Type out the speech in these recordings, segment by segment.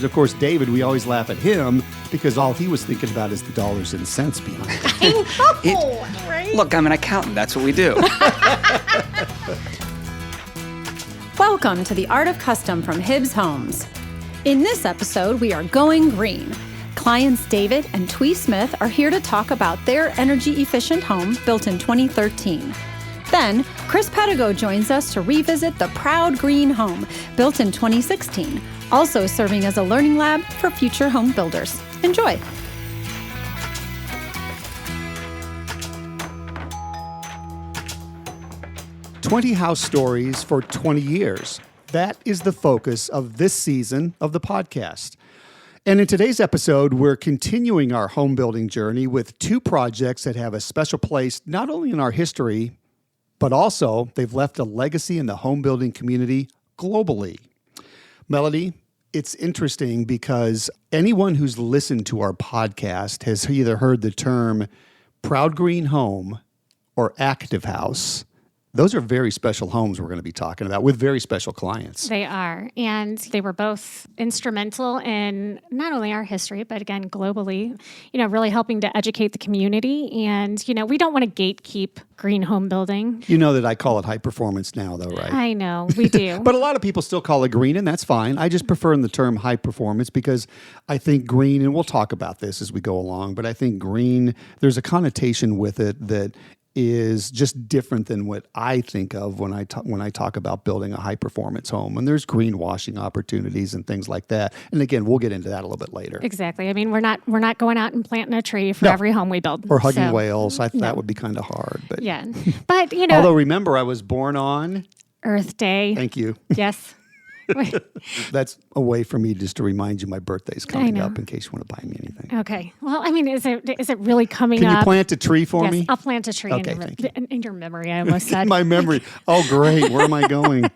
Of course, David, we always laugh at him because all he was thinking about is the dollars and cents behind it. I know, right? Look, I'm an accountant. That's what we do. Welcome to The Art of Custom from Hibbs Homes. In this episode, we are going green. Clients David and Thuy Smith are here to talk about their energy-efficient home built in 2013. Then, Chris Pedigo joins us to revisit the proud green home built in 2016, also serving as a learning lab for future home builders. Enjoy. "20 house stories for 20 years. That is the focus of this season of the podcast. And in today's episode, we're continuing our home building journey with two projects that have a special place not only in our history, but also they've left a legacy in the home building community globally. Melody, it's interesting because anyone who's listened to our podcast has either heard the term proud green home or active house. Those are very special homes we're going to be talking about with very special clients. They are. And they were both instrumental in not only our history, but again, globally, really helping to educate the community. And, we don't want to gatekeep green home building. You know that I call it high performance now, though, right? I know, we do. But a lot of people still call it green, and that's fine. I just prefer the term high performance because I think green, and we'll talk about this as we go along, but I think green, there's a connotation with it that is just different than what I think of when I talk about building a high performance home. And there's greenwashing opportunities and things like that. And again, we'll get into that a little bit later. Exactly. I mean, we're not going out and planting a tree for every home we build. Or hugging whales. That would be kind of hard. But yeah. But although remember, I was born on Earth Day. Thank you. Yes. That's a way for me just to remind you my birthday's coming up in case you want to buy me anything. Okay. Well, I mean, is it really coming up? Can you plant a tree for me? Yes, I'll plant a tree in your memory, I almost said. My memory. Oh, great. Where am I going?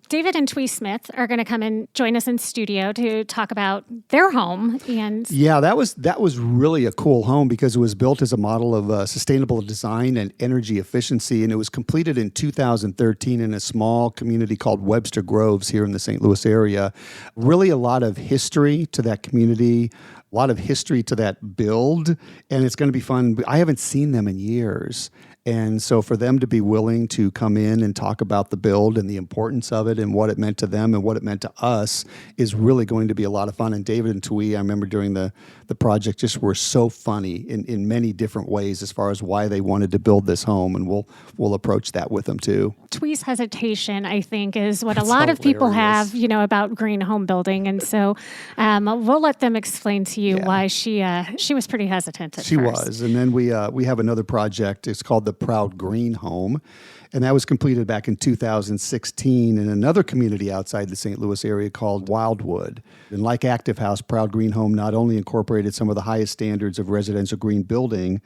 David and Thuy Smith are going to come and join us in studio to talk about their home. And yeah, that was really a cool home because it was built as a model of sustainable design and energy efficiency, and it was completed in 2013 in a small community called Webster Groves here in the St. Louis area. Really a lot of history to that community, a lot of history to that build, and it's going to be fun. I haven't seen them in years. And so for them to be willing to come in and talk about the build and the importance of it and what it meant to them and what it meant to us is really going to be a lot of fun. And David and Thuy, I remember during the project, just were so funny in many different ways as far as why they wanted to build this home. And we'll approach that with them too. Thuy's hesitation, I think, is what a lot of people have, about green home building. And so we'll let them explain to you why she was pretty hesitant at first. She was. And then we have another project. It's called the Proud Green Home. And that was completed back in 2016 in another community outside the St. Louis area called Wildwood. And like Active House, Proud Green Home not only incorporated some of the highest standards of residential green building,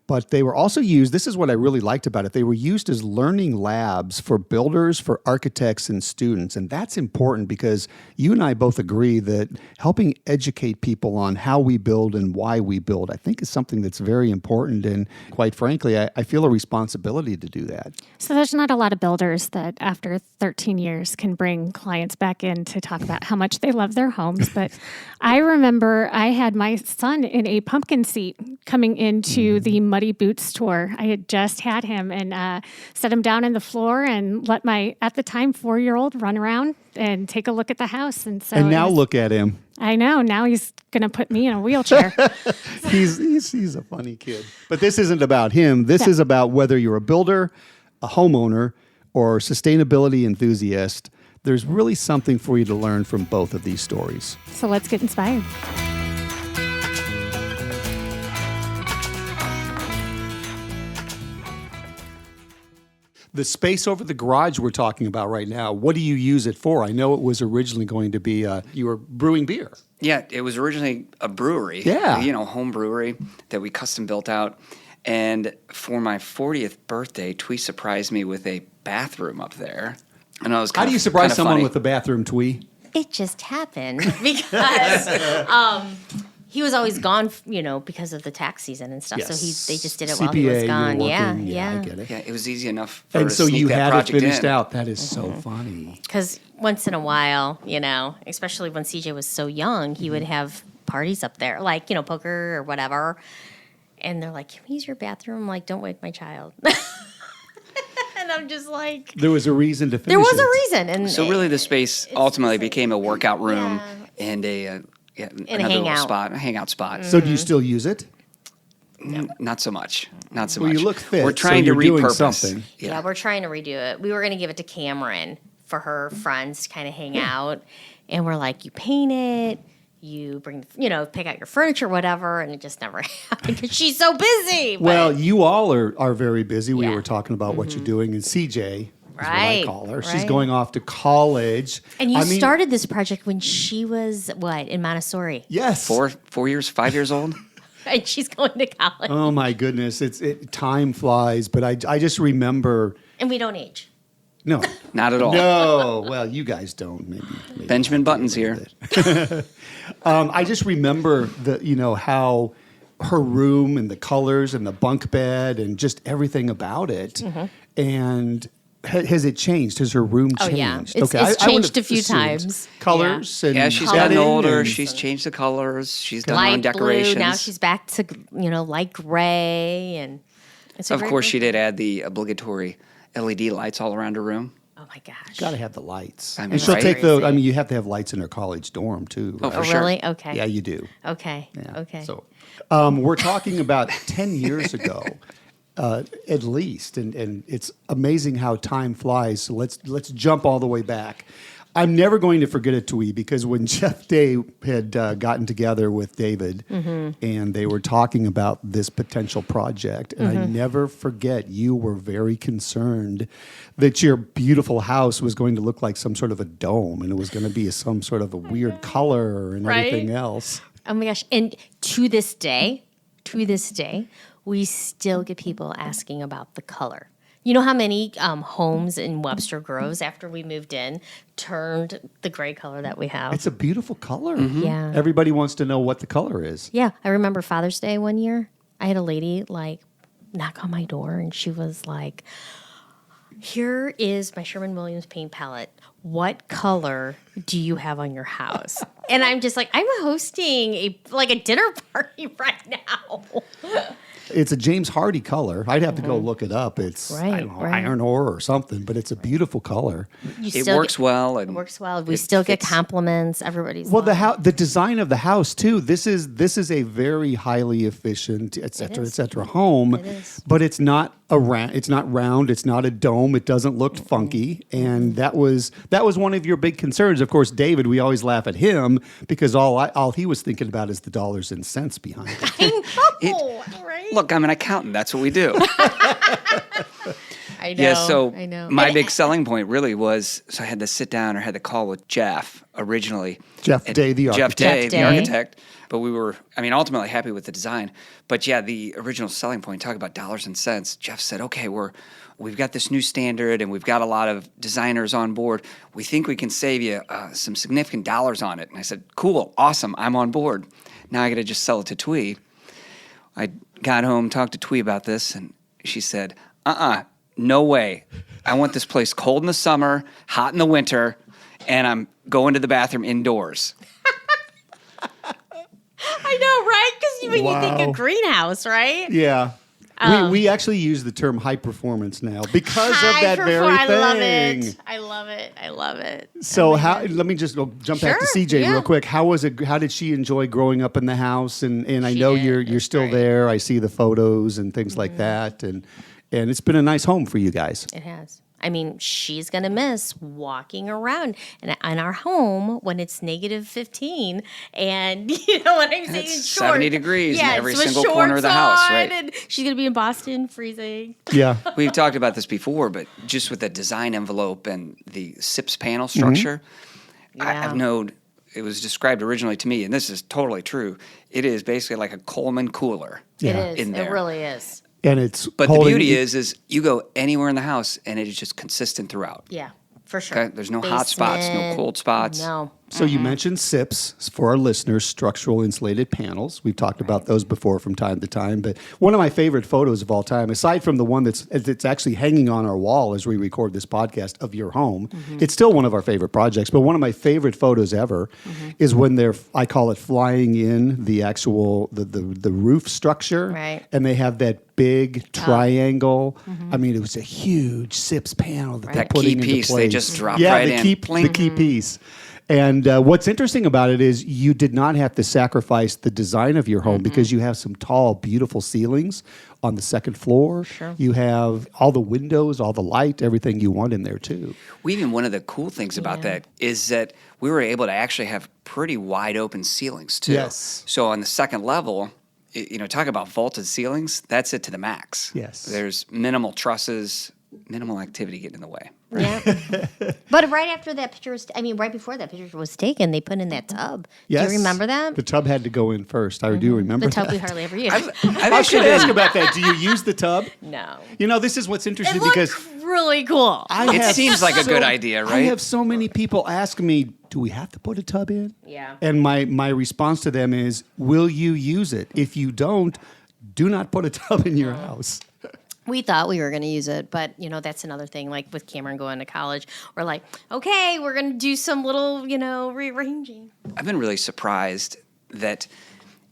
but they were also used, this is what I really liked about it, they were used as learning labs for builders, for architects, and students. And that's important because you and I both agree that helping educate people on how we build and why we build, I think is something that's very important. And quite frankly, I feel a responsibility to do that. So there's not a lot of builders that after 13 years can bring clients back in to talk about how much they love their homes. But I remember I had my son in a pumpkin seat coming into the Muddy Boots tour. I had just had him and set him down on the floor and let my, at the time, 4-year-old run around and take a look at the house. And now look at him. I know. Now he's going to put me in a wheelchair. He's a funny kid. But this isn't about him. This is about whether you're a builder, a homeowner, or sustainability enthusiast. There's really something for you to learn from both of these stories. So let's get inspired. The space over the garage we're talking about right now, what do you use it for? I know it was originally going to be, you were brewing beer. Yeah, it was originally a brewery. Yeah. Home brewery that we custom built out. And for my 40th birthday, Thuy surprised me with a bathroom up there. And I was How do you surprise someone with a bathroom, Thuy? It just happened because He was always gone, because of the tax season and stuff. Yes. So they just did it while he was CPA, gone. you're Yeah, working. yeah. I get it. Yeah, it was easy enough for her And to so sneak you that had it project finished in. out. That is so funny. Because once in a while, especially when CJ was so young, he would have parties up there, like, poker or whatever. And they're like, can we use your bathroom? I'm like, don't wake my child. And I'm just like, There was a reason to finish there was it. a reason. And So really the space ultimately became a workout room and another little hangout. spot, a hangout spot. So do you still use it? Not so much. Not so Well, much. you look fit, We're so trying you're to doing repurpose. something. yeah, we're trying to redo it. We were going to give it to Cameron for her friends to kind of hang out. And we're like, you paint it, you bring, pick out your furniture, whatever. And it just never happened because she's so busy. But Well, you all are very busy. We Yeah. were talking about what you're doing, and CJ is what I Right, call her. She's right. going off to college. And you I mean, started this project when she was, in Montessori? Yes. 5 years old. And she's going to college. Oh my goodness, time flies. But I just remember. And we don't age. No, Not at all. no. Well, you guys don't. Maybe Benjamin Button's here. I just remember how her room and the colors and the bunk bed and just everything about it. Mm-hmm. And has it changed? Has her room Oh, changed? yeah. It's I would changed have a few assumed. times. Colors and Yeah, she's bedding gotten older. and- She's changed the colors. She's done her own Light decorations. blue. Now she's back to, light gray. And it's a Of great course, room. she did add the obligatory LED lights all around her room. Oh, my gosh. Got to have the lights. I mean, and she'll right? take the. I mean, you have to have lights in her college dorm too. Oh, right? for Oh, sure. really? Okay. Yeah, you do. Okay. Yeah. Okay. So, we're talking about 10 years ago, at least, and it's amazing how time flies. So let's jump all the way back. I'm never going to forget it, Thuy, because when Jeff Day had gotten together with David and they were talking about this potential project, and I never forget you were very concerned that your beautiful house was going to look like some sort of a dome and it was going to be some sort of a weird color and Right? everything else. Oh my gosh. And to this day, we still get people asking about the color. You know how many homes in Webster Groves after we moved in turned the gray color that we have? It's a beautiful color. Yeah. Everybody wants to know what the color is. Yeah. I remember Father's Day one year. I had a lady knock on my door and she was like, here is my Sherwin-Williams paint palette. What color do you have on your house? And I'm just like, I'm hosting a dinner party right now. It's a James Hardy color. I'd have to go look it up. It's I don't know, Right. iron ore or something, but it's a beautiful color. It works well. And It works well. We it still get fits. compliments. Everybody's Well, loving the design of the house too. This is a very highly efficient, et cetera, home. It is. But it's not It's not round. It's not a dome. It doesn't look funky. And that was one of your big concerns. Of course, David. We always laugh at him because all he was thinking about is the dollars and cents behind it. I know, right? Look, I'm an accountant. That's what we do. I know. Yeah, so I know. my big selling point really was, so I had to sit down or had to call with Jeff originally. Jeff And Day, the Jeff architect. Day, Jeff the Day. architect. But we were, ultimately happy with the design. But yeah, the original selling point, talk about dollars and cents. Jeff said, okay, we've got this new standard and we've got a lot of designers on board. We think we can save you some significant dollars on it. And I said, cool, awesome, I'm on board. Now I got to just sell it to Thuy. I got home, talked to Thuy about this, and she said, no way. I want this place cold in the summer, hot in the winter, and I'm going to the bathroom indoors. I know, right? Because when you think Wow. of greenhouse, right? Yeah. We actually use the term high performance now because of High that very perfor- thing. I love it. I love it. So let me just jump back to Sure, CJ yeah. real quick. How was it? How did she enjoy growing up in the house? And I She know did. you're It's still great. there. I see the photos and things like that. And it's been a nice home for you guys. It has. I mean, she's going to miss walking around in our home when it's negative 15. And you know what I'm saying? it's Short. 70 degrees in every with single corner of the house, shorts right. on, And she's going to be in Boston freezing. Yeah. We've talked about this before, but just with the design envelope and the SIPS panel structure, Yeah. I've known it was described originally to me, and this is totally true. It is basically like a Coleman cooler. Yeah. It is. In It there. really is. And it's But the holding- beauty is you go anywhere in the house, and it is just consistent throughout. Yeah, for sure. Okay? There's no hot spots, no Basement, cold spots. No, So you mentioned SIPs for our listeners, structural insulated panels. We've talked about those before from time to time. But one of my favorite photos of all time, aside from the one that's actually hanging on our wall as we record this podcast of your home, it's still one of our favorite projects. But one of my favorite photos ever is when I call it flying in the actual, the roof structure. Right. And they have that big triangle. I mean, it was a huge SIPs panel that they're That key putting into piece, place. they just drop yeah, right the in. key, Pling. the key piece. And what's interesting about it is you did not have to sacrifice the design of your home because you have some tall, beautiful ceilings on the second floor. Sure. You have all the windows, all the light, everything you want in there too. Even one of the cool things about that is that we were able to actually have pretty wide open ceilings too. Yes. So on the second level, talk about vaulted ceilings, that's it to the max. Yes. There's minimal trusses, minimal activity getting in the way. Yeah. But right after that picture right before that picture was taken, they put in that tub. Yes. Do you remember that? The tub had to go in first. I do remember The tub that. we hardly ever use. I've I was actually going to ask been, about that. Do you use the tub? No. This is what's interesting It looked because really cool. it seems like a good idea, I right? have so many people ask me, do we have to put a tub in? Yeah. And my response to them is, will you use it? If you don't, do not put a tub in your house. We thought we were going to use it, but that's another thing. Like with Cameron going to college, we're like, okay, we're going to do some little, rearranging. I've been really surprised that,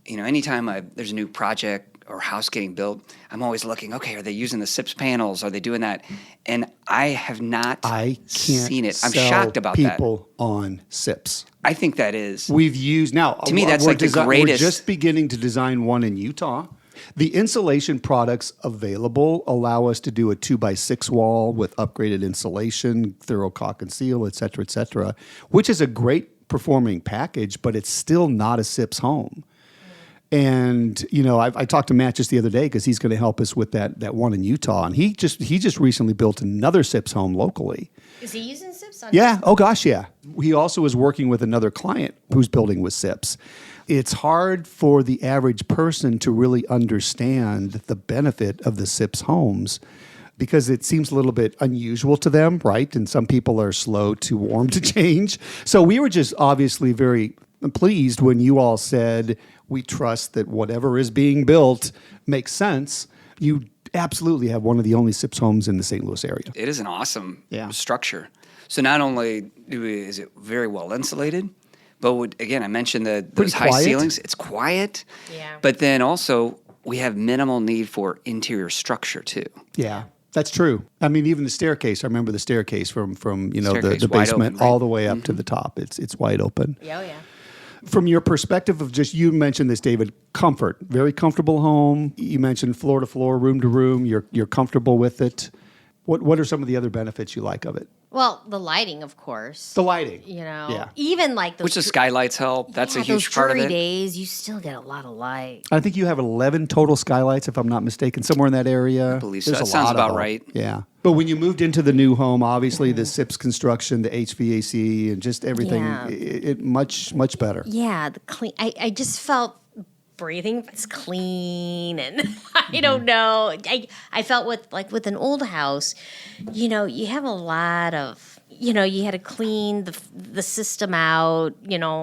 anytime there's a new project or house getting built, I'm always looking, okay, are they using the SIPs panels? Are they doing that? And I have not I can't seen it. I'm sell shocked about that. people on SIPs. I think that is. We've used now. To me, that's we're like the greatest- We're just beginning to design one in Utah. The insulation products available allow us to do a 2x6 wall with upgraded insulation, thorough caulk and seal, et cetera, which is a great performing package, but it's still not a SIPs home. And I talked to Matt just the other day because he's going to help us with that one in Utah, and he just recently built another SIPs home locally. Is he using SIPs on Yeah. Oh gosh, yeah. He also is working with another client who's building with SIPs. It's hard for the average person to really understand the benefit of the SIPs homes because it seems a little bit unusual to them, right? And some people are slow to warm to change. So we were just obviously very pleased when you all said, we trust that whatever is being built makes sense. You absolutely have one of the only SIPs homes in the St. Louis area. It is an awesome Yeah. structure. So not only is it very well insulated, but again, I mentioned those Pretty high quiet. ceilings. It's quiet. Yeah. But then also we have minimal need for interior structure too. Yeah, that's true. I mean, even the staircase. I remember the staircase from Staircase the wide basement open, right? all the way up to the top. It's wide open. Yeah, yeah. From your perspective of just, you mentioned this, David, comfort, very comfortable home. You mentioned floor to floor, room to room. You're comfortable with it. What are some of the other benefits you like of it? Well, the lighting, of course. The lighting. Yeah. Even like those Which the skylights help. That's a huge those part of dreary it. days, you still get a lot of light. I think you have 11 total skylights, if I'm not mistaken, somewhere in that area. I believe so. That sounds about right. Yeah. But when you moved into the new home, obviously the SIPs construction, the HVAC, and just everything, Yeah. it much better. Yeah, the clean. I just felt breathing was clean, and I don't know. I felt with an old house, you have a lot of. You had to clean the system out,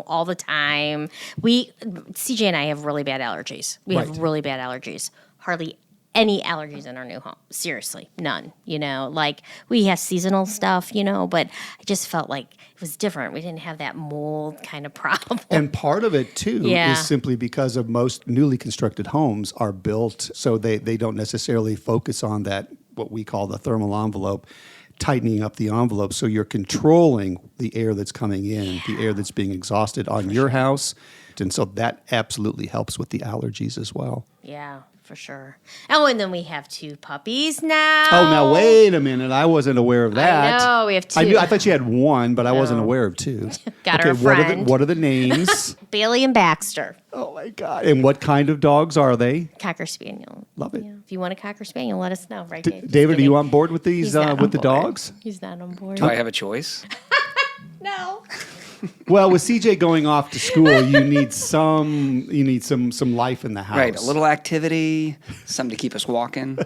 all the time. CJ and I have really bad allergies. We have Right. really bad allergies. Hardly any allergies in our new home. Seriously, none. We have seasonal stuff, but I just felt like it was different. We didn't have that mold kind of problem. And part of it, too, Yeah. is simply because of most newly constructed homes are built so they don't necessarily focus on that, what we call the thermal envelope, tightening up the envelope. So you're controlling the air that's coming in, the air that's being exhausted on your house. And so that absolutely helps with the allergies as well. Yeah, for sure. Oh, and then we have 2 puppies now. Oh, now wait a minute. I wasn't aware of that. know, we have 2. I thought you had 1, but I wasn't No. aware of 2. Got her a friend. What are the names? Bailey and Baxter. Oh, my God. And what kind of dogs are they? Cocker Spaniel. Love it. Yeah. If you want a Cocker Spaniel, let us know. Right, Dave? Just David, are kidding. you on board with these, He's not with the on board. dogs? He's not on board. Do I have a choice? No. Well, with CJ going off to school, you need some life in the house. Right. A little activity, something to keep us walking.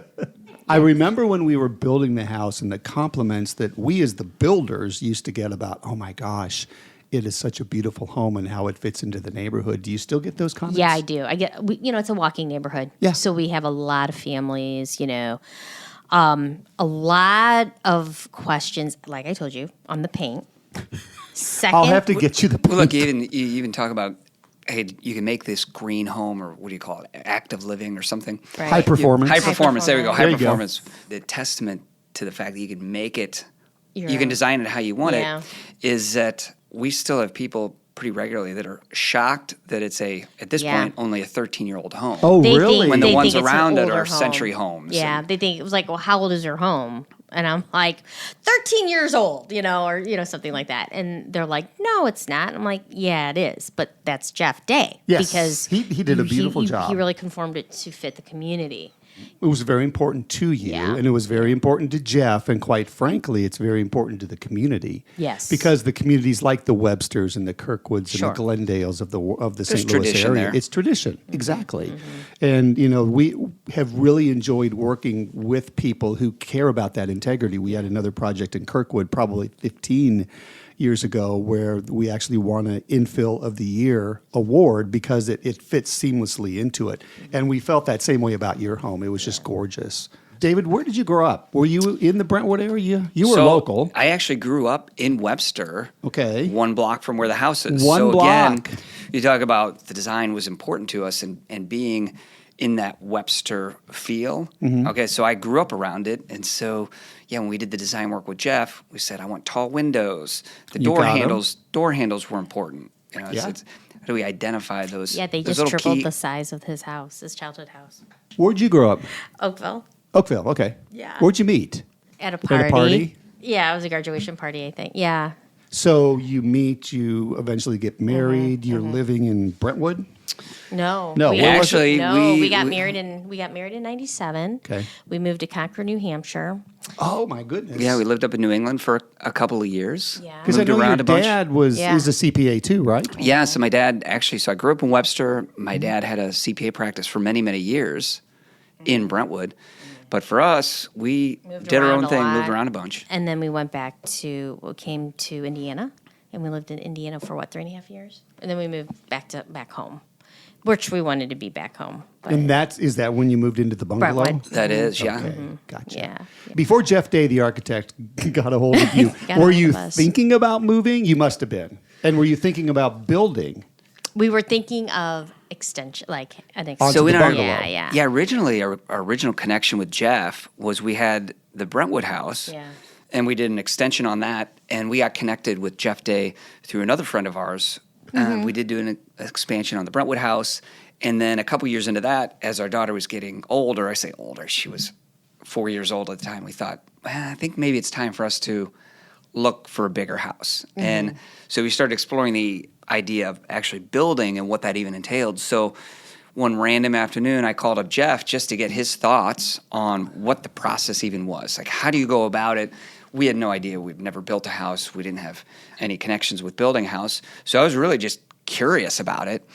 I remember when we were building the house and the compliments that we as the builders used to get about, oh my gosh, it is such a beautiful home and how it fits into the neighborhood. Do you still get those comments? Yeah, I do. It's a walking neighborhood. Yeah. So we have a lot of families, a lot of questions, like I told you, on the paint. Second, I'll have to get you the Well, look, you even talk about, hey, you can make this green home, or what do you call it, active living or something. Right. high performance. High performance. There we go. performance. High There you go. performance. The testament to the fact that you can make it, Your you can own. design it how you want Yeah. it, is that we still have people pretty regularly that are shocked that it's at this Yeah. point, only a 13-year-old home. Oh, They really? think- When the they ones think it's an around it older are home. century homes. Yeah, they think it was like, well, how old is your home? And I'm like, 13 years old, or something like that. And they're like, no, it's not. I'm like, yeah, it is. But that's Jeff Day. Yes, Because he did a beautiful job. He really conformed it to fit the community. It was very important to you, Yeah. and it was very important to Jeff, and quite frankly, it's very important to the community. Yes. Because the communities like the Websters and the Kirkwoods Sure. and the Glendales of the There's St. Louis tradition area. there. It's tradition, Mm-hmm. exactly. And we have really enjoyed working with people who care about that integrity. We had another project in Kirkwood, probably 15 years ago, where we actually won an Infill of the Year award because it fits seamlessly into it. And we felt that same way about your home. It was just gorgeous. David, where did you grow up? Were you in the Brentwood area? You were So, local. I actually grew up in Webster. Okay. One block from where the house is. One so block. Again, you talk about the design was important to us and being in that Webster feel. Mm-hmm. Okay, so I grew up around it. And so, yeah, when we did the design work with Jeff, we said, I want tall windows. The You door got 'em. handles were important. Yeah. How do we identify those? Yeah, they those just little tripled key- the size of his house, his childhood house. Where'd you grow up? Oakville. Oakville, okay. Yeah. Where'd you meet? At a At a party. party? Yeah, it was a graduation party, I think. Yeah. So you meet, you eventually get married, you're living in Brentwood? No. No, we where was Actually, no, we- we got we- married in 97. Okay. We moved to Concord, New Hampshire. Oh, my goodness. Yeah, we lived up in New England for a couple of years. Yeah. Because I Moved know your around a bunch. dad Yeah. is a CPA too, right? Yeah, so my dad actually, so I grew up in Webster. My dad had a CPA practice for many, many years in Brentwood. But for us, we Moved did our around own a thing, lot. moved around a bunch. And then we came to Indiana, and we lived in Indiana for 3.5 years? And then we moved back home, which we wanted to be back home. But And is that when you moved into the bungalow? Brentwood. That is, yeah. Okay, gotcha. Yeah. Before Jeff Day, the architect, got a hold of you, Got a were hold you of us. thinking about moving? You must have been. And were you thinking about building? we were thinking of extension, like an Onto extension. So in the our bungalow. yeah, originally our original connection with Jeff was we had the Brentwood house, Yeah. and we did an extension on that, and we got connected with Jeff Day through another friend of ours. We did do an expansion on the Brentwood house, and then a couple years into that, as our daughter was getting older, I say older, she was 4 years old at the time. We thought, well, I think maybe it's time for us to look for a bigger house, and so we started exploring the idea of actually building and what that even entailed. So one random afternoon, I called up Jeff just to get his thoughts on what the process even was. Like, how do you go about it? We had no idea. We've never built a house. We didn't have any connections with building a house. So I was really just curious about it.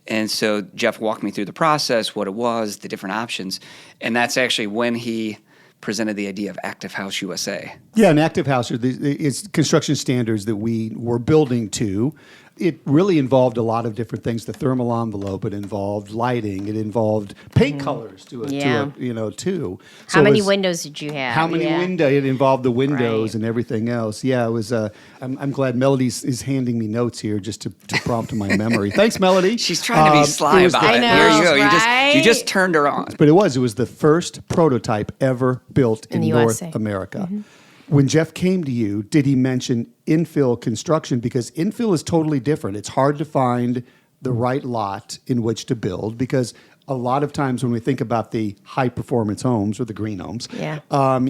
And so Jeff walked me through the process, what it was, the different options. And that's actually when he presented the idea of Active House USA. Yeah, an active house is construction standards that we were building to. It really involved a lot of different things. The thermal envelope, it involved lighting, it involved paint colors too. Too. How So it many was- windows did you have? How many Yeah. windows? It involved the windows Right. and everything else. Yeah, it was. I'm glad Melody is handing me notes here just to prompt my memory. Thanks, Melody. She's trying to be sly it was about the- it. I Here you know, go. You right? just turned her on. But it was the first prototype ever built in the North USA. America. When Jeff came to you, did he mention infill construction? Because infill is totally different. It's hard to find the right lot in which to build because a lot of times when we think about the high performance homes or the green homes, Yeah.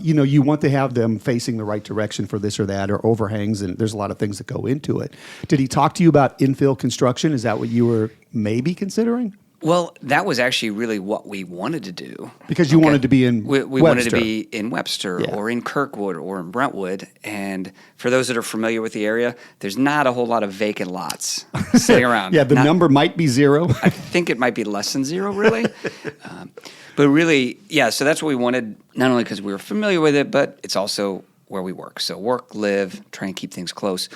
you want to have them facing the right direction for this or that or overhangs, and there's a lot of things that go into it. Did he talk to you about infill construction? Is that what you were maybe considering? Well, that was actually really what we wanted to do. Because you wanted to be in We wanted to Webster. be in Webster Yeah. or in Kirkwood or in Brentwood. And for those that are familiar with the area, there's not a whole lot of vacant lots sitting around. Yeah, the Not- number might be 0. I think it might be less than 0, really. But really, yeah, so that's what we wanted, not only because we were familiar with it, but it's also where we work. So work, live, try and keep things close.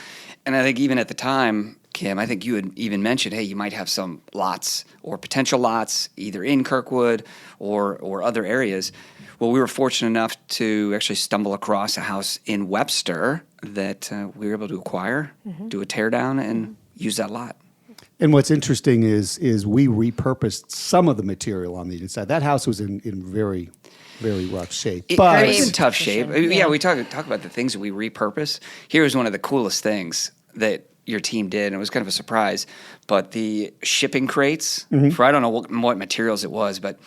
And I think even at the time, Kim, I think you had even mentioned, hey, you might have some lots or potential lots either in Kirkwood or other areas. Well, we were fortunate enough to actually stumble across a house in Webster that we were able to acquire, do a tear down, and use that lot. And what's interesting is we repurposed some of the material on the inside. That house was in very, very rough shape. It But was in tough shape. efficient. Yeah, we talk about the things that we repurpose. Here was one of the coolest things that your team did, and it was kind of a surprise. But the shipping crates, for I don't know what materials it was, but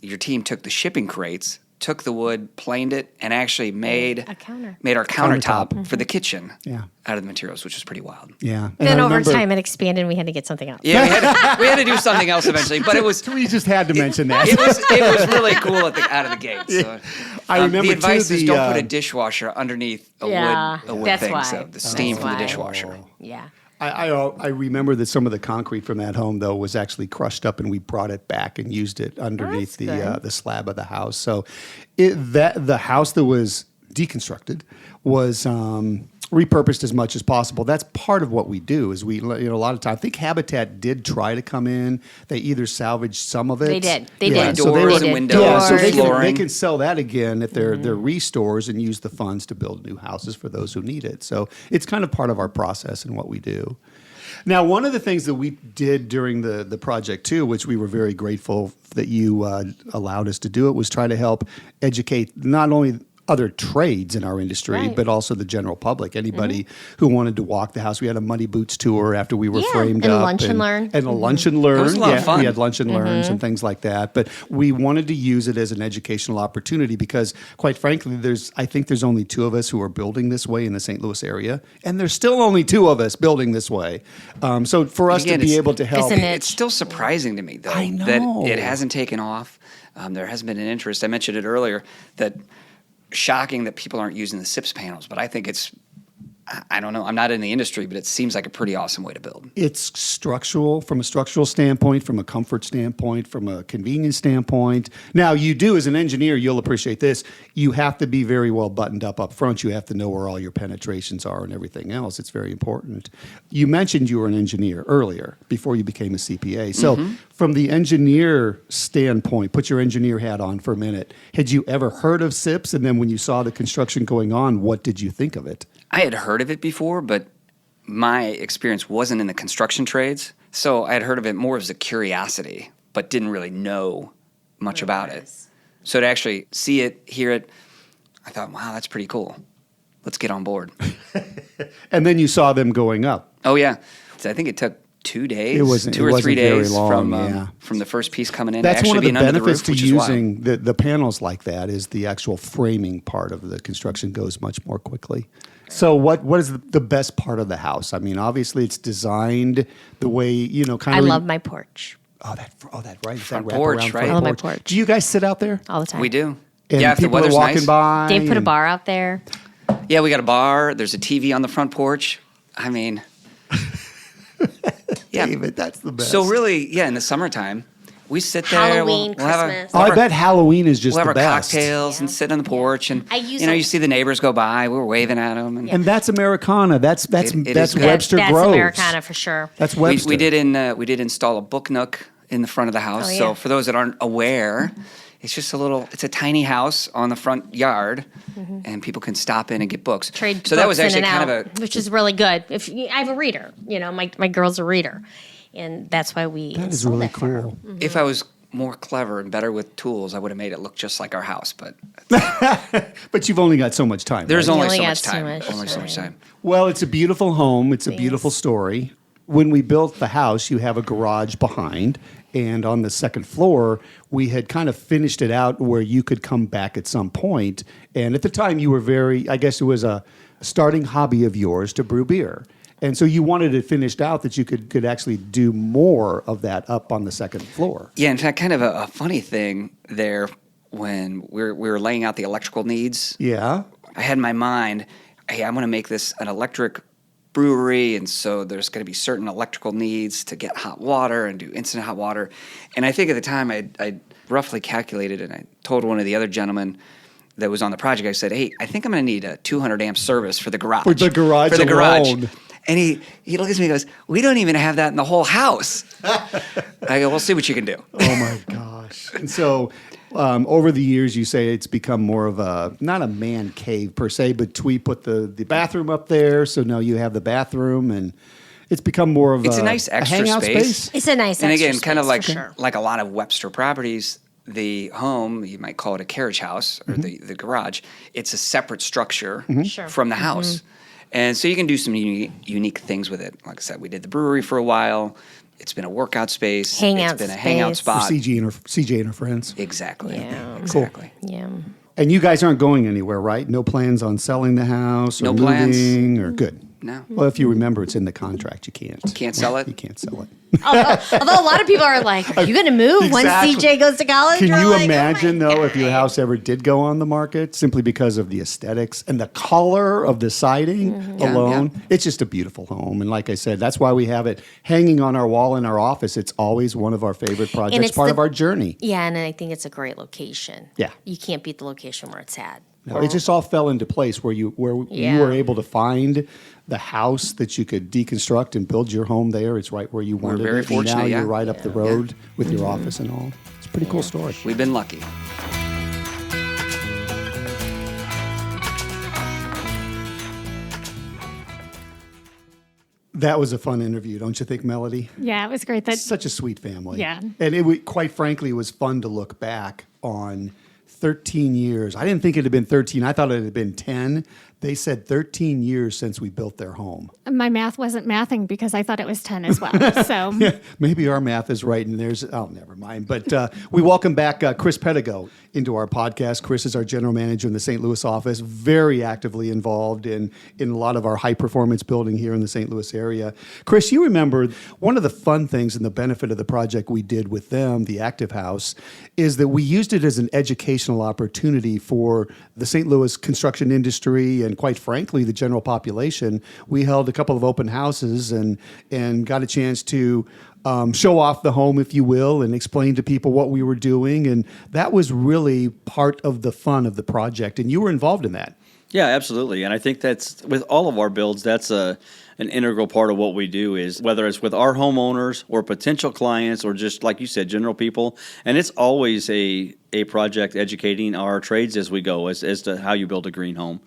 your team took the shipping crates, took the wood, planed it, and actually made A counter. made our countertop for the kitchen Yeah. out of the materials, which was pretty wild. yeah. And Then I over remember- time it expanded and we had to get something else. Yeah, we had to do something else eventually, but it was we just had to mention that. it was really cool out of the gate. So, I remember, the advice too, is the, don't put a dishwasher underneath a wood that's thing. why. So the steam That's from the why. dishwasher. Yeah. I remember that some of the concrete from that home, though, was actually crushed up, and we brought it back and used it underneath the slab of the house. So the house that was deconstructed was repurposed as much as possible. That's part of what we do. Is we, a lot of time. I think Habitat did try to come in. They either salvaged some of it. They did. They Yeah, did. so they Doors were- and windows, Yeah, so they flooring. can sell that again at their restores and use the funds to build new houses for those who need it. So it's kind of part of our process and what we do. Now, one of the things that we did during the project too, which we were very grateful that you allowed us to do it, was try to help educate not only other trades in our industry, Right. but also the general public. Anybody who wanted to walk the house. We had a Muddy Boots tour after we were Yeah, framed and up. lunch and learn. And a lunch and learn. It was a lot of fun. We had lunch and learns and things like that. But we wanted to use it as an educational opportunity because, quite frankly, I think there's only two of us who are building this way in the St. Louis area, and there's still only two of us building this way. So for us Again, to be it's- able to help, Isn't it? It's still surprising to me, though, I know. that it hasn't taken off. There hasn't been an interest. I mentioned it earlier that shocking that people aren't using the SIPS panels, but I think it's, I don't know, I'm not in the industry, but it seems like a pretty awesome way to build. it's structural from a structural standpoint, from a comfort standpoint, from a convenience standpoint. Now, you do as an engineer, you'll appreciate this. You have to be very well buttoned up front. You have to know where all your penetrations are and everything else. It's very important. You mentioned you were an engineer earlier before you became a CPA. So, from the engineer standpoint, put your engineer hat on for a minute. Had you ever heard of SIPS? And then when you saw the construction going on, what did you think of it? I had heard of it before, but my experience wasn't in the construction trades. So I had heard of it more as a curiosity, but didn't really know much about it. So to actually see it, hear it, I thought, wow, that's pretty cool. Let's get on board. And then you saw them going up. Oh, yeah. So I think it took 2 days, It wasn't- 2 it or wasn't 3 very days long, yeah. from the first piece coming in That's to one actually of the being under the benefits roof, to which is wild. using the panels like that is the actual framing part of the construction goes much more quickly. So what is the best part of the house? I mean, obviously it's designed the way, kind I of. love my porch that right. It's Front that porch, wraparound right? front I love my porch. Do you guys sit out there? all the time. We do. And yeah, if the people weather's are walking nice. by. Dave put a and- bar out there. Yeah, we got a bar. There's a TV on the front porch. I mean, yeah. David, that's the best. So really, yeah, in the summertime, we sit there. Halloween, we'll have Christmas. Oh, I bet Halloween is just We'll have the our best. cocktails and sit on the porch, and I use you see the neighbors go by. We're waving at them. And And that's Americana. That's It is good. Webster That's Groves. Americana for sure. That's we Webster. did install a book nook in the front of the house. Oh, yeah. So for those that aren't aware, it's just it's a tiny house on the front yard, and people can stop in and get books. Trade so that was books actually in and kind out, of which is really good. I have a reader, my girl's a reader, and that's why we. That is installed really that for her. cool. if I was more clever and better with tools, I would have made it look just like our house. But But you've only got so much time. there's right? only only so got much so time. much Only so much time. Well, it's a beautiful home. It's a beautiful story. When we built the house, you have a garage behind, and on the second floor, we had kind of finished it out where you could come back at some point. And at the time, you were I guess it was a starting hobby of yours to brew beer. And so you wanted it finished out that you could actually do more of that up on the second floor. Yeah, in fact, kind of a funny thing there when we were laying out the electrical needs. Yeah. I had in my mind, hey, I'm going to make this an electric brewery, and so there's going to be certain electrical needs to get hot water and do instant hot water. And I think at the time I roughly calculated, and I told one of the other gentlemen, that was on the project, I said, hey, I think I'm going to need a 200 amp service for the garage. For the garage For the garage. alone. And he looks at me and goes, we don't even have that in the whole house. I go, we'll see what you can do. Oh my gosh. And so over the years, you say it's become more of not a man cave per se, but we put the bathroom up there. So now you have the bathroom, and it's become more of It's a nice extra hangout space. It's a nice And extra again, kind of space, like for sure. like a lot of Webster properties, the home, you might call it a carriage house or the garage, it's a separate structure Sure. from the house. And so you can do some unique things with it. Like I said, we did the brewery for a while. It's been a workout space. Hangout It's been a hangout space. for spot. CJ and her friends. Exactly. Yeah. Exactly. Yeah. And you guys aren't going anywhere, right? No plans on selling the house or No plans. moving or good. No. Well, if you remember, it's in the contract. You can't. Can't sell it? You can't sell it. Although a lot of people are like, are you going to move Exactly. once CJ goes to college? Can We're you like, oh my imagine, though, if your God. house ever did go on the market simply because of the aesthetics and the color of the siding alone? Yeah. It's just a beautiful home. And like I said, that's why we have it hanging on our wall in our office. It's always one of our favorite projects, it's part the- of our journey. Yeah, and I think it's a great location. Yeah. You can't beat the location where it's at. No, it just all fell into place where you Yeah. were able to find the house that you could deconstruct and build your home there. It's right where you wanted very it. And fortunate, now yeah. you're right up the road with your office and all. It's a pretty cool story. We've been lucky. That was a fun interview, don't you think, Melody? Yeah, it was great. That Such a sweet family. Yeah. And quite frankly, it was fun to look back on 13 years. I didn't think it had been 13. I thought it had been 10. They said 13 years since we built their home. my math wasn't mathing because I thought it was 10 as well. So Maybe our math is right and theirs. Oh, never mind. But we welcome back Chris Pedigo into our podcast. Chris is our general manager in the St. Louis office, very actively involved in a lot of our high performance building here in the St. Louis area. Chris, you remember one of the fun things and the benefit of the project we did with them, the Active House, is that we used it as an educational opportunity for the St. Louis construction industry and quite frankly, the general population. We held a couple of open houses and got a chance to show off the home, if you will, and explain to people what we were doing. And that was really part of the fun of the project. And you were involved in that. Yeah, absolutely. And I think that's with all of our builds, that's an integral part of what we do is whether it's with our homeowners or potential clients or just like you said, general people. And it's always a project educating our trades as we go as to how you build a green home.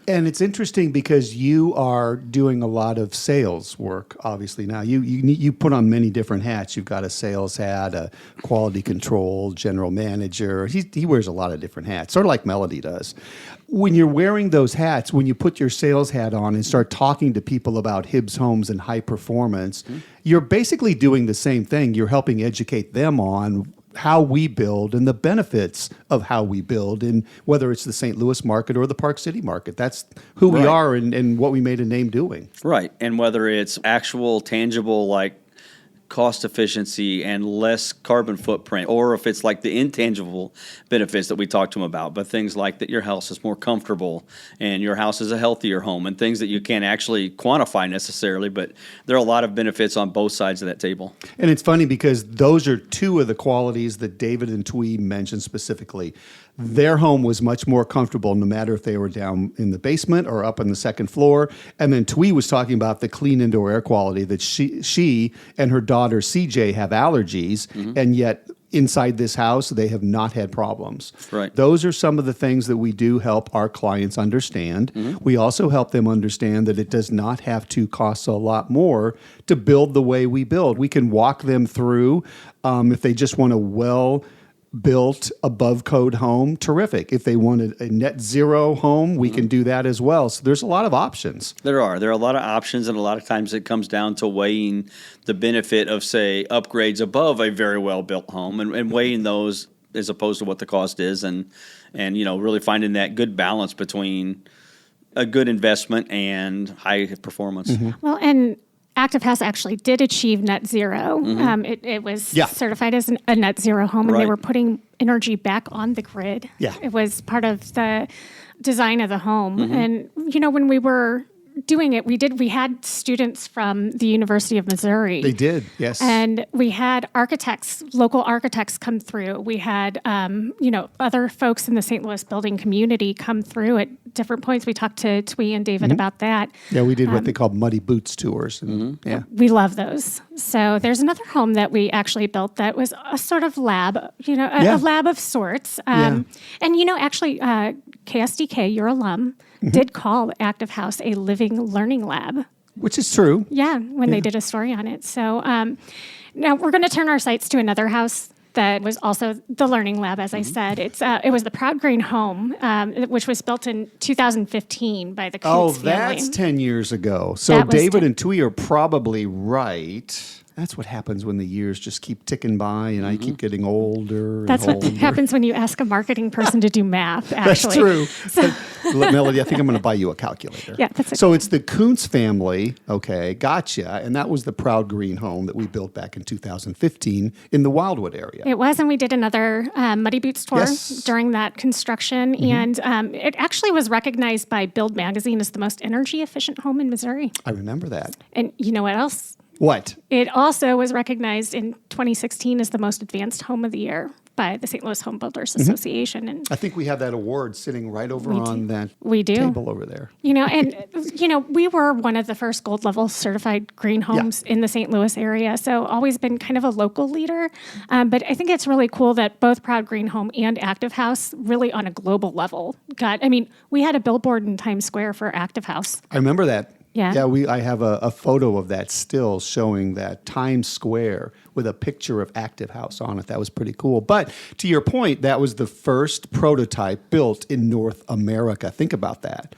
And it's interesting because you are doing a lot of sales work, obviously. Now, you put on many different hats. You've got a sales hat, a quality control, general manager. He wears a lot of different hats, sort of like Melody does. When you're wearing those hats, when you put your sales hat on and start talking to people about Hibbs Homes and high performance, you're basically doing the same thing. You're helping educate them on how we build and the benefits of how we build, and whether it's the St. Louis market or the Park City market. That's who we Right. are and what we made a name doing. Right. And whether it's actual, tangible, like cost efficiency and less carbon footprint, or if it's like the intangible benefits that we talked to them about, but things like that your house is more comfortable and your house is a healthier home and things that you can't actually quantify necessarily, but there are a lot of benefits on both sides of that table. And it's funny because those are two of the qualities that David and Thuy mentioned specifically. Their home was much more comfortable no matter if they were down in the basement or up on the second floor. And then Thuy was talking about the clean indoor air quality that she and her daughter CJ have allergies, and yet inside this house they have not had problems. Right. Those are some of the things that we do help our clients understand. We also help them understand that it does not have to cost a lot more to build the way we build. We can walk them through if they just want a well-built, above-code home, terrific. If they wanted a net zero home, we can do that as well. So there's a lot of options. There are a lot of options, and a lot of times it comes down to weighing the benefit of, say, upgrades above a very well-built home and weighing those as opposed to what the cost is and really finding that good balance between a good investment and high performance. Well, and Active House actually did achieve net zero. It was certified as a net zero home, and they Right. were putting energy back on the grid. Yeah. It was part of the design of the home. And, when we were doing it, we had students from the University of Missouri. They did, yes. And we had local architects come through. We had, other folks in the St. Louis building community come through at different points. We talked to Thuy and David about that. Yeah, we did what they called muddy boots tours. And, yeah. We love those. So there's another home that we actually built that was a sort of lab, a lab of sorts. And, actually, KSDK, your alum, did call Active House a living learning lab. Which is true. Yeah, when they did a story on it. So now we're going to turn our sights to another house that was also the learning lab, as I said. It was the Proud Green home, which was built in 2015 by the Kuntz family. Oh, that's 10 years ago. So David and Thuy are probably right. That's what happens when the years just keep ticking by and I keep getting older. That's what happens when you ask a marketing person to do math, actually. That's true. Melody, I think I'm going to buy you a calculator. Yeah, that's okay. So it's the Kuntz family. Okay, gotcha. And that was the Proud Green home that we built back in 2015 in the Wildwood area. It was, and we did another Muddy Boots tour Yes. during that construction. And it actually was recognized by Build Magazine as the most energy efficient home in Missouri. I remember that. And you know what else? What? It also was recognized in 2016 as the most advanced home of the year by the St. Louis Home Builders Association. And I think we have that award sitting right over on that we do. table over there. We were one of the first gold level certified green homes in the St. Louis area. So always been kind of a local leader. But I think it's really cool that both Proud Green Home and Active House really on a global level we had a billboard in Times Square for Active House. I remember that. Yeah. I have a photo of that still showing that Times Square with a picture of Active House on it. That was pretty cool. But to your point, that was the first prototype built in North America. Think about that.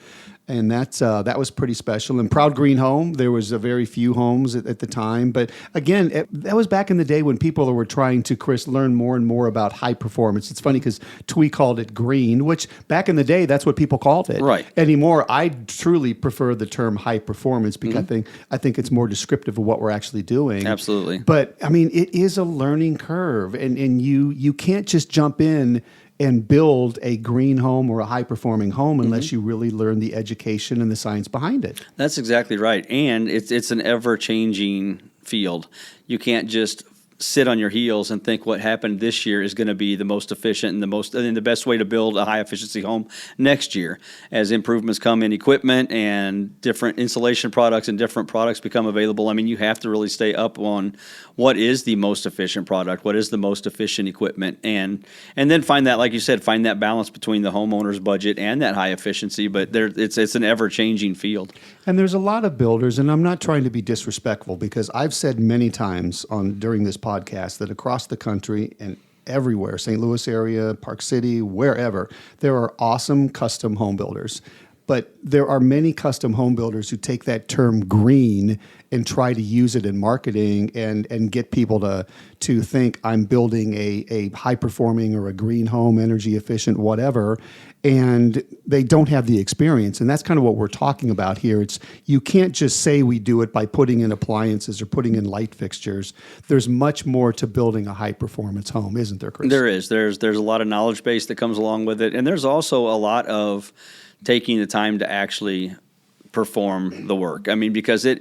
And that was pretty special. And Proud Green Home, there was a very few homes at the time. But again, that was back in the day when people were trying to, Chris, learn more and more about high performance. It's funny because Thuy called it green, which back in the day, that's what people called it. Right. Anymore, I truly prefer the term high performance because I think it's more descriptive of what we're actually doing. Absolutely. But I mean, it is a learning curve, and you can't just jump in and build a green home or a high-performing home unless you really learn the education and the science behind it. That's exactly right. And it's an ever-changing field. You can't just sit on your heels and think what happened this year is going to be the most efficient and the best way to build a high-efficiency home next year. As improvements come in equipment and different insulation products and different products become available, I mean, you have to really stay up on what is the most efficient product, what is the most efficient equipment, and then find that, like you said, find that balance between the homeowner's budget and that high efficiency. But it's an ever-changing field. And there's a lot of builders, and I'm not trying to be disrespectful because I've said many times during this podcast that across the country and everywhere, St. Louis area, Park City, wherever, there are awesome custom home builders. But there are many custom home builders who take that term green and try to use it in marketing and get people to think I'm building a high-performing or a green home, energy efficient, whatever, and they don't have the experience. And that's kind of what we're talking about here. It's you can't just say we do it by putting in appliances or putting in light fixtures. There's much more to building a high-performance home, isn't there, Chris? There is. There's a lot of knowledge base that comes along with it, and there's also a lot of taking the time to actually perform the work. I mean, because it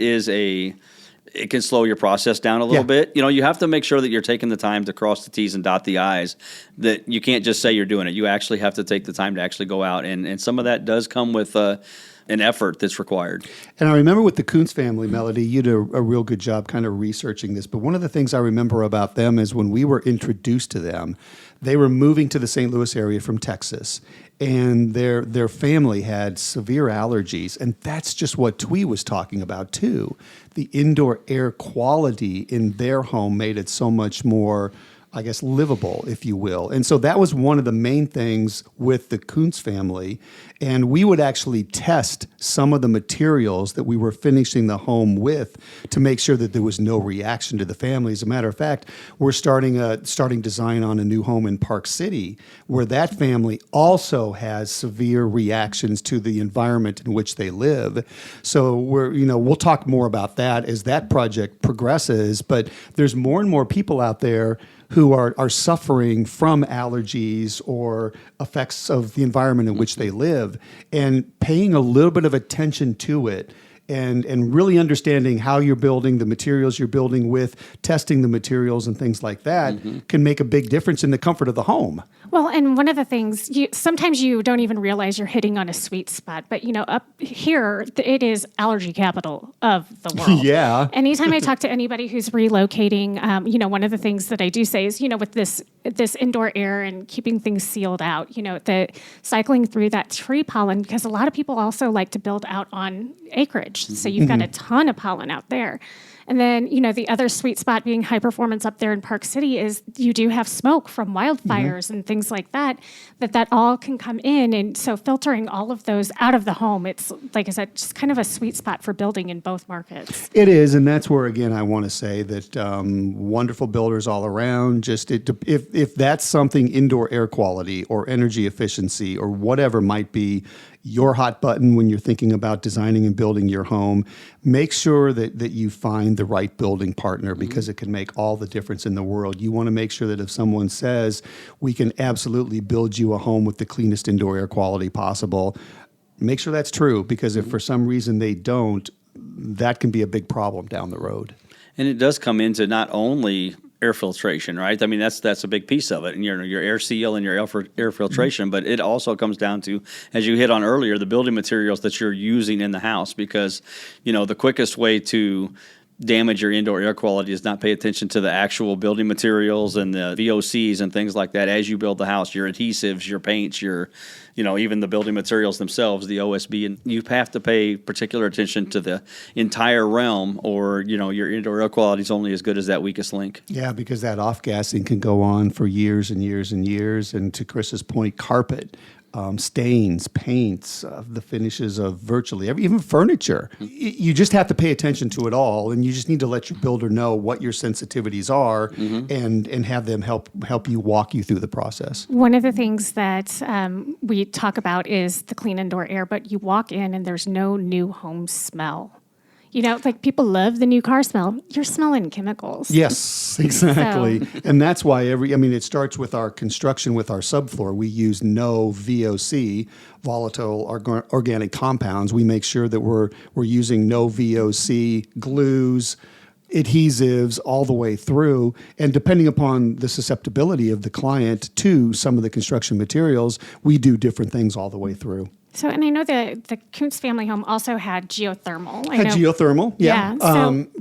can slow your process down a little bit. You have to make sure that you're taking the time to cross the T's and dot the I's, that you can't just say you're doing it. You actually have to take the time to actually go out, and some of that does come with an effort that's required. And I remember with the Kuntz family, Melody, you did a real good job kind of researching this. But one of the things I remember about them is when we were introduced to them, they were moving to the St. Louis area from Texas. And their family had severe allergies. And that's just what Thuy was talking about, too. The indoor air quality in their home made it so much more, I guess, livable, if you will. And so that was one of the main things with the Kuntz family. And we would actually test some of the materials that we were finishing the home with to make sure that there was no reaction to the family. As a matter of fact, we're starting design on a new home in Park City where that family also has severe reactions to the environment in which they live. So we'll talk more about that as that project progresses. But there's more and more people out there who are suffering from allergies or effects of the environment in which they live, and paying a little bit of attention to it and really understanding how you're building, the materials you're building with, testing the materials and things like that can make a big difference in the comfort of the home. Well, and one of the things, sometimes you don't even realize you're hitting on a sweet spot, but up here, it is allergy capital of the world. Yeah. Anytime I talk to anybody who's relocating, one of the things that I do say is, with this indoor air and keeping things sealed out, the cycling through that tree pollen, because a lot of people also like to build out on acreage. So you've got a ton of pollen out there. And then, the other sweet spot being high performance up there in Park City is you do have smoke from wildfires and things like that all can come in. And so filtering all of those out of the home, it's, like I said, just kind of a sweet spot for building in both markets. It is, and that's where, again, I want to say that wonderful builders all around, if that's something, indoor air quality or energy efficiency or whatever might be your hot button when you're thinking about designing and building your home, make sure that you find the right building partner, because it can make all the difference in the world. You want to make sure that if someone says, we can absolutely build you a home with the cleanest indoor air quality possible, make sure that's true, because if for some reason they don't, that can be a big problem down the road. And it does come into not only air filtration, right? I mean, that's a big piece of it, and your air seal and your air filtration. But it also comes down to, as you hit on earlier, the building materials that you're using in the house, because the quickest way to damage your indoor air quality is not pay attention to the actual building materials and the VOCs and things like that as you build the house, your adhesives, your paints, your even the building materials themselves, the OSB, and you have to pay particular attention to the entire realm, or your indoor air quality is only as good as that weakest link. Yeah, because that off-gassing can go on for years and years and years. And to Chris's point, carpet, stains, paints, the finishes of virtually even furniture. You just have to pay attention to it all, and you just need to let your builder know what your sensitivities are, and have them help you walk you through the process. One of the things that we talk about is the clean indoor air, but you walk in and there's no new home smell. Like people love the new car smell. You're smelling chemicals. Yes, exactly. And that's why it starts with our construction, with our subfloor. We use no VOC, volatile organic compounds. We make sure that we're using no VOC glues, adhesives all the way through. And depending upon the susceptibility of the client to some of the construction materials, we do different things all the way through. So, and I know the Kuntz family home also had geothermal. Geothermal, yeah.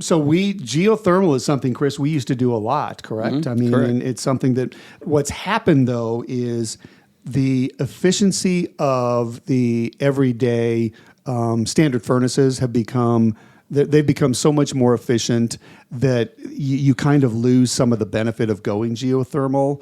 So geothermal is something, Chris, we used to do a lot, correct? Correct. And it's something that what's happened, though, is the efficiency of the everyday standard furnaces have become... They've become so much more efficient that you kind of lose some of the benefit of going geothermal.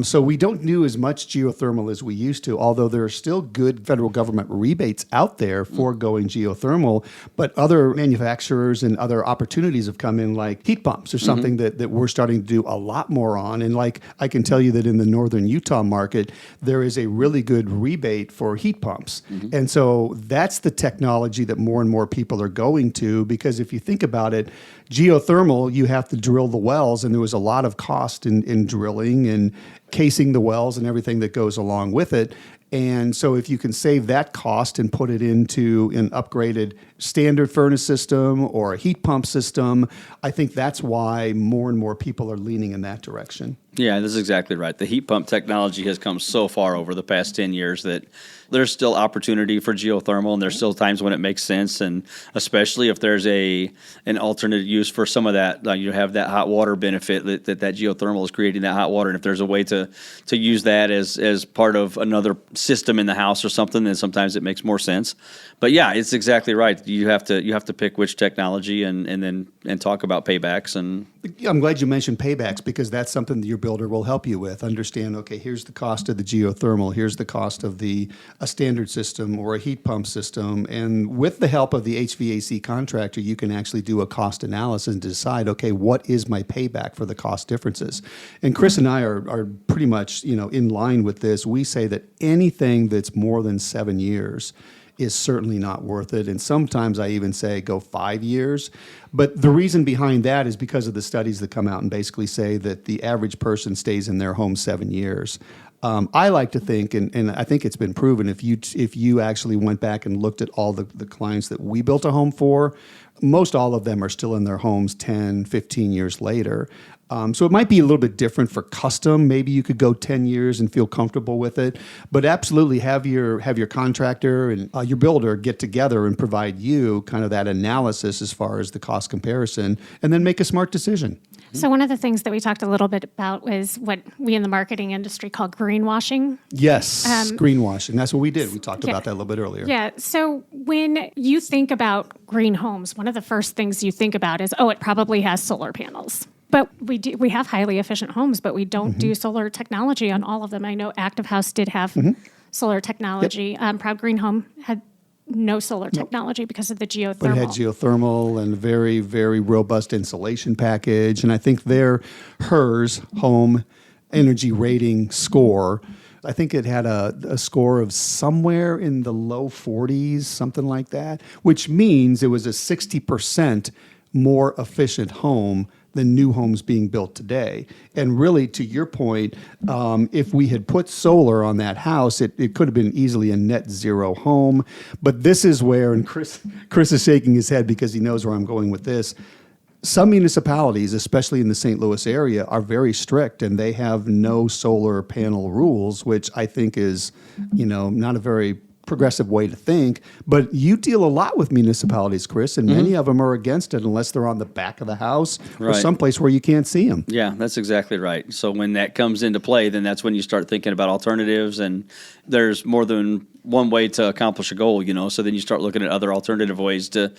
So we don't do as much geothermal as we used to, although there are still good federal government rebates out there for going geothermal. But other manufacturers and other opportunities have come in, like heat pumps or something that we're starting to do a lot more on. And like I can tell you that in the northern Utah market, there is a really good rebate for heat pumps. And so that's the technology that more and more people are going to, because if you think about it, geothermal, you have to drill the wells, and there was a lot of cost in drilling and casing the wells and everything that goes along with it. And so if you can save that cost and put it into an upgraded standard furnace system or a heat pump system, I think that's why more and more people are leaning in that direction. Yeah, this is exactly right. The heat pump technology has come so far over the past 10 years that there's still opportunity for geothermal, and there's still times when it makes sense, and especially if there's an alternate use for some of that, you have that hot water benefit that geothermal is creating that hot water, and if there's a way to use that as part of another system in the house or something, then sometimes it makes more sense. But yeah, it's exactly right. You have to pick which technology and then talk about paybacks. And I'm glad you mentioned paybacks, because that's something that your builder will help you with. Understand, okay, here's the cost of the geothermal, here's the cost of a standard system or a heat pump system. And with the help of the HVAC contractor, you can actually do a cost analysis and decide, okay, what is my payback for the cost differences? And Chris and I are pretty much, in line with this. We say that anything that's more than 7 years is certainly not worth it. And sometimes I even say go 5 years. But the reason behind that is because of the studies that come out and basically say that the average person stays in their home 7 years. I like to think, and I think it's been proven, if you actually went back and looked at all the clients that we built a home for, most all of them are still in their homes 10, 15 years later. So it might be a little bit different for custom. Maybe you could go 10 years and feel comfortable with it, but absolutely have your contractor and your builder get together and provide you kind of that analysis as far as the cost comparison, and then make a smart decision. So one of the things that we talked a little bit about was what we in the marketing industry call greenwashing. Yes, greenwashing. That's what we did. We talked about that a little bit earlier. Yeah. So when you think about green homes, one of the first things you think about is, it probably has solar panels. But we have highly efficient homes, but we don't do solar technology on all of them. I know Active House did have solar technology. Proud Green Home had no solar technology because of the geothermal. But it had geothermal and very, very robust insulation package. And I think HERS, Home Energy Rating Score, I think it had a score of somewhere in the low 40s, something like that, which means it was a 60% more efficient home than new homes being built today. And really, to your point, if we had put solar on that house, it could have been easily a net zero home. But this is where, and Chris is shaking his head because he knows where I'm going with this, some municipalities, especially in the St. Louis area, are very strict, and they have no solar panel rules, which I think is, not a very progressive way to think. But you deal a lot with municipalities, Chris, and many of them are against it unless they're on the back of the house or someplace where you can't see them. Yeah, that's exactly right. So when that comes into play, then that's when you start thinking about alternatives, and there's more than one way to accomplish a goal, so then you start looking at other alternative ways to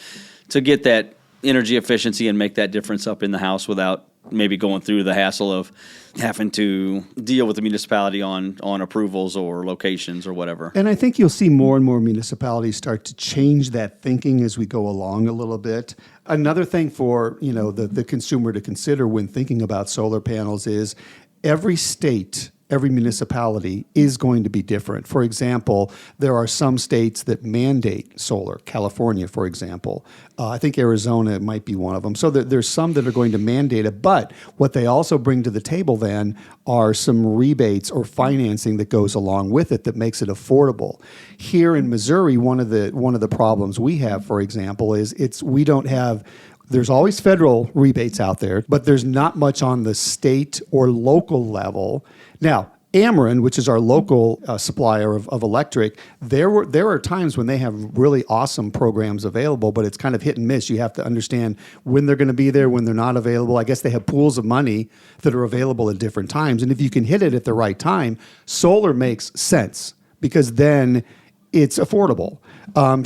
get that energy efficiency and make that difference up in the house without maybe going through the hassle of having to deal with the municipality on approvals or locations or whatever. And I think you'll see more and more municipalities start to change that thinking as we go along a little bit. Another thing for the consumer to consider when thinking about solar panels is every state, every municipality is going to be different. For example, there are some states that mandate solar. California, for example. I think Arizona might be one of them. So there's some that are going to mandate it. But what they also bring to the table then are some rebates or financing that goes along with it that makes it affordable. Here in Missouri, one of the problems we have, for example, is we don't have. There's always federal rebates out there, but there's not much on the state or local level. Now, Ameren, which is our local supplier of electric, there are times when they have really awesome programs available, but it's kind of hit and miss. You have to understand when they're going to be there, when they're not available. I guess they have pools of money that are available at different times. And if you can hit it at the right time, solar makes sense because then it's affordable.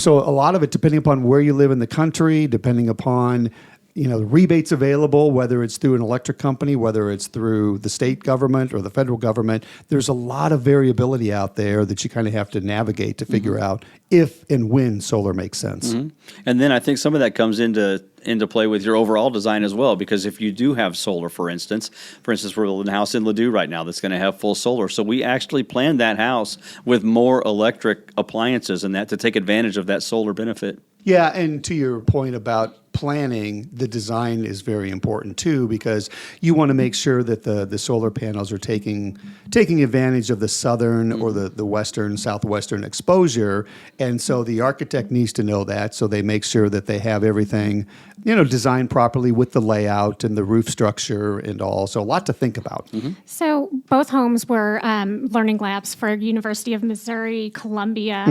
So a lot of it, depending upon where you live in the country, depending upon the rebates available, whether it's through an electric company, whether it's through the state government or the federal government, there's a lot of variability out there that you kind of have to navigate to figure out if and when solar makes sense. And then I think some of that comes into play with your overall design as well, because if you do have solar, for instance, we're building a house in Ladue right now that's going to have full solar. So we actually planned that house with more electric appliances and that to take advantage of that solar benefit. Yeah, and to your point about planning, the design is very important too, because you want to make sure that the solar panels are taking advantage of the southern or the western, southwestern exposure. And so the architect needs to know that, so they make sure that they have everything, designed properly with the layout and the roof structure and all. So a lot to think about. So both homes were learning labs for University of Missouri, Columbia,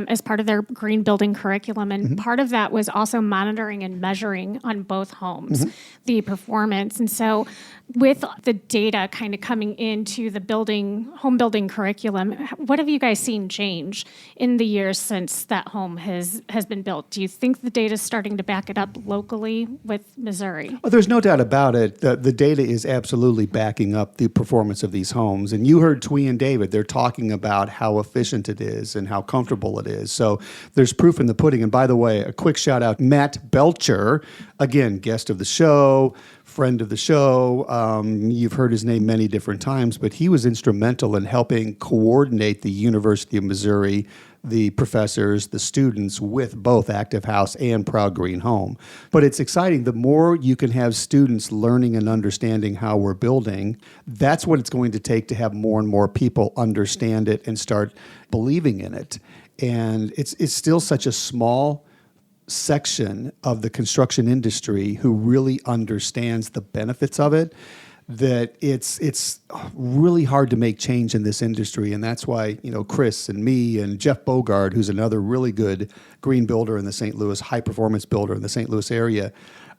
as part of their green building curriculum. And part of that was also monitoring and measuring on both homes, the performance. And so with the data kind of coming into the home building curriculum, what have you guys seen change in the years since that home has been built? Do you think the data is starting to back it up locally with Missouri? Well, there's no doubt about it. The data is absolutely backing up the performance of these homes. And you heard Thuy and David. They're talking about how efficient it is and how comfortable it is. So there's proof in the pudding. And by the way, a quick shout out, Matt Belcher, again, guest of the show, friend of the show. You've heard his name many different times, but he was instrumental in helping coordinate the University of Missouri, the professors, the students with both Active House and Proud Green Home. But it's exciting. The more you can have students learning and understanding how we're building, that's what it's going to take to have more and more people understand it and start believing in it. And it's still such a small section of the construction industry who really understands the benefits of it, that it's really hard to make change in this industry. And that's why, Chris and me and Jeff Bogard, who's another really good green builder in the St. Louis, high performance builder in the St. Louis area,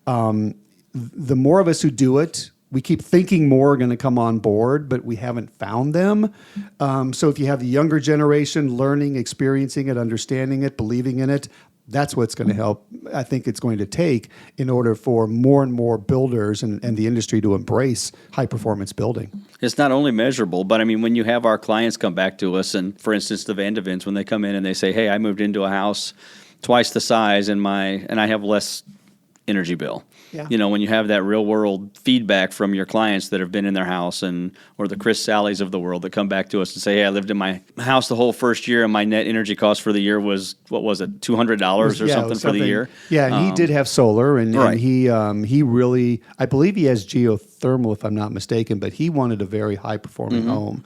the more of us who do it, we keep thinking more are going to come on board, but we haven't found them. So if you have the younger generation learning, experiencing it, understanding it, believing in it, that's what's going to help. I think it's going to take in order for more and more builders and the industry to embrace high-performance building. It's not only measurable, but I mean, when you have our clients come back to us, and for instance, the Vandevins, when they come in and they say, hey, I moved into a house twice the size and I have less energy bill. Yeah. When you have that real world feedback from your clients that have been in their house, or the Chris Sallies of the world that come back to us and say, hey, I lived in my house the whole first year and my net energy cost for the year was, what was it, $200 or something for the year? Yeah, and he did have solar, and he really, I believe he has geothermal if I'm not mistaken, but he wanted a very high performing home.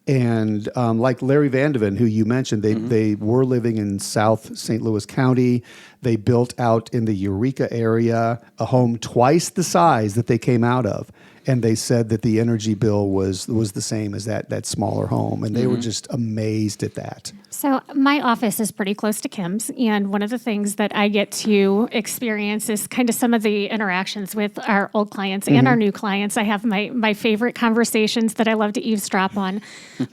And like Larry Vandeven, who you mentioned, they were living in South St. Louis County. They built out in the Eureka area a home twice the size that they came out of. And they said that the energy bill was the same as that smaller home. And they were just amazed at that. So my office is pretty close to Kim's. And one of the things that I get to experience is kind of some of the interactions with our old clients and our new clients. I have my favorite conversations that I love to eavesdrop on.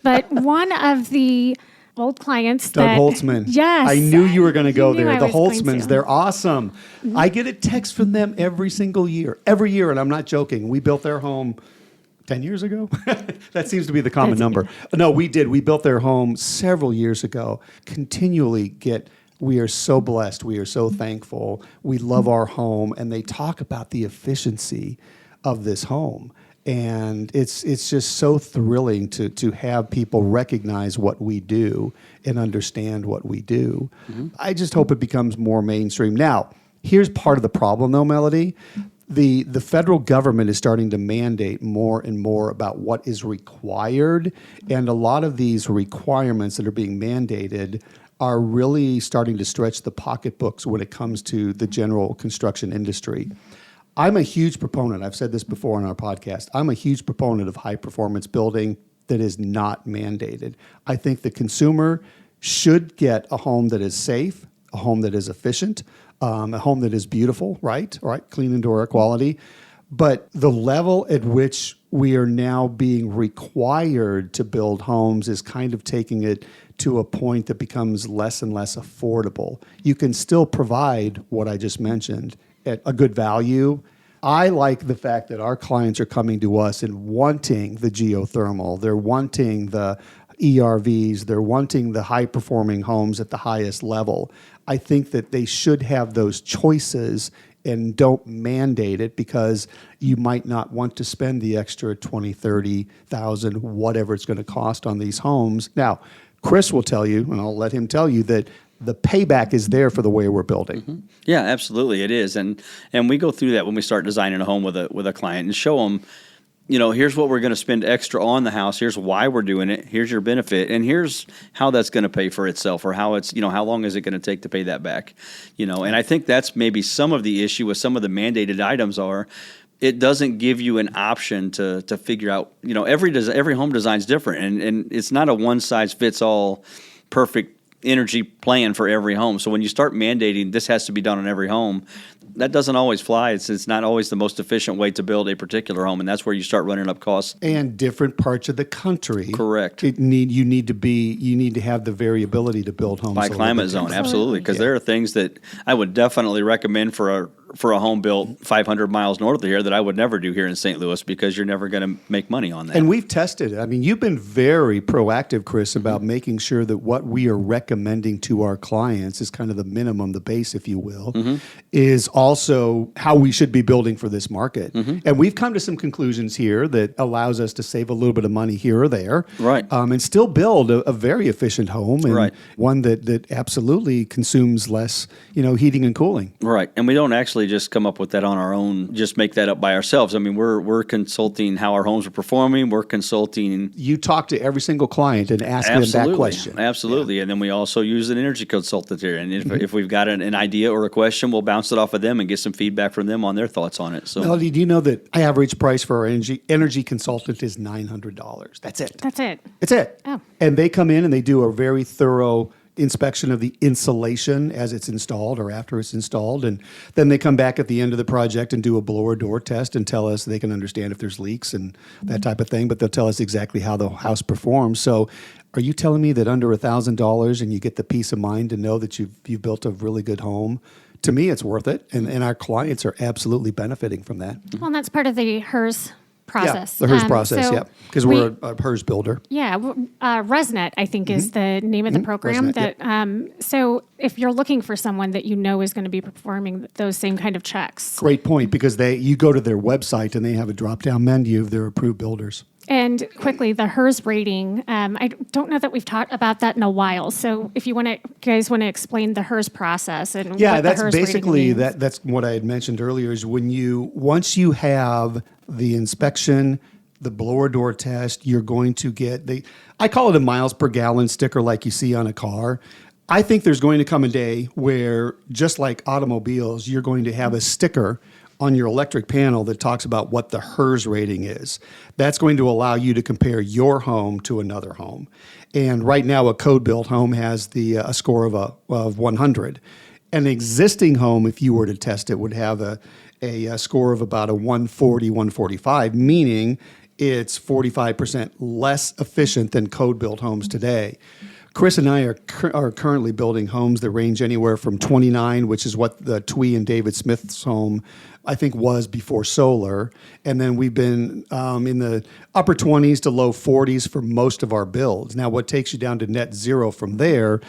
But one of the old clients, Doug Holtzman. Yes. I knew you were going to go there. The Holtzmans, Holtzmans, they're awesome. I get a text from them every single year. Every year, and I'm not joking. We built their home 10 years ago. That seems to be the common number. No, we did. We built their home several years ago. Continually we are so blessed. We are so thankful. We love our home. And they talk about the efficiency of this home. And it's just so thrilling to have people recognize what we do and understand what we do. I just hope it becomes more mainstream. Now, here's part of the problem, though, Melody. The federal government is starting to mandate more and more about what is required. And a lot of these requirements that are being mandated are really starting to stretch the pocketbooks when it comes to the general construction industry. I'm a huge proponent, I've said this before on our podcast, I'm a huge proponent of high-performance building that is not mandated. I think the consumer should get a home that is safe, a home that is efficient, a home that is beautiful, right? Clean indoor air quality. But the level at which we are now being required to build homes is kind of taking it to a point that becomes less and less affordable. You can still provide what I just mentioned at a good value. I like the fact that our clients are coming to us and wanting the geothermal. They're wanting the ERVs. They're wanting the high-performing homes at the highest level. I think that they should have those choices and don't mandate it because you might not want to spend the extra $20,000, $30,000, whatever it's going to cost on these homes. Now, Chris will tell you, and I'll let him tell you, that the payback is there for the way we're building. Yeah, absolutely, it is, and we go through that when we start designing a home with a client and show them, here's what we're going to spend extra on the house. Here's why we're doing it. Here's your benefit, and here's how that's going to pay for itself, or how it's how long is it going to take to pay that back. And I think that's maybe some of the issue with some of the mandated items are. It doesn't give you an option to figure out. Every home design is different, and it's not a one size fits all perfect energy plan for every home. So when you start mandating this has to be done on every home, that doesn't always fly. It's not always the most efficient way to build a particular home, and that's where you start running up costs. And different parts of the country, correct. You need to have the variability to build homes by climate zone, absolutely. Because there are things that I would definitely recommend for for a home built 500 miles north of here that I would never do here in St. Louis because you're never going to make money on that. And we've tested it. I mean, you've been very proactive, Chris, about making sure that what we are recommending to our clients is kind of the minimum, the base, if you will, is also how we should be building for this market. And we've come to some conclusions here that allows us to save a little bit of money here or there, Right. And still build a very efficient home, and Right. one that absolutely consumes less, heating and cooling. Right. And we don't actually just come up with that on our own, just make that up by ourselves. I mean, we're consulting how our homes are performing. We're consulting. You talk to every single client and ask them that question. Absolutely. And then we also use an energy consultant here. And if we've got an idea or a question, we'll bounce it off of them and get some feedback from them on their thoughts on it. So, Melody, do you know that average price for our energy consultant is $900? That's it. That's it. It's it. Oh. And they come in and they do a very thorough inspection of the insulation as it's installed or after it's installed. And then they come back at the end of the project and do a blower door test and tell us they can understand if there's leaks and that type of thing, but they'll tell us exactly how the house performs. So are you telling me that under $1,000 and you get the peace of mind to know that you've built a really good home? To me, it's worth it. And our clients are absolutely benefiting from that. Well, and that's part of the HERS process. Yeah, the HERS process, so yeah. Because we're a HERS builder. Yeah, ResNet, I think, is the name of the program. ResNet, So if you're looking for someone that you know is going to be performing those same kind of checks. Great point, because you go to their website and they have a drop-down menu of their approved builders. And quickly, the HERS rating, I don't know that we've talked about that in a while. So if you guys want to explain the HERS process and what the that's HERS basically rating means. that's what I had mentioned earlier is once you have the inspection, the blower door test, you're going to get I call it a miles per gallon sticker like you see on a car. I think there's going to come a day where, just like automobiles, you're going to have a sticker on your electric panel that talks about what the HERS rating is. That's going to allow you to compare your home to another home. And right now, a code-built home has a score of 100. An existing home, if you were to test it, would have a score of about a 140, 145, meaning it's 45% less efficient than code-built homes today. Chris and I are currently building homes that range anywhere from 29, which is what the Thuy and David Smith's home, I think, was before solar. And then we've been in the upper 20s to low 40s for most of our builds. Now, what takes you down to net zero from there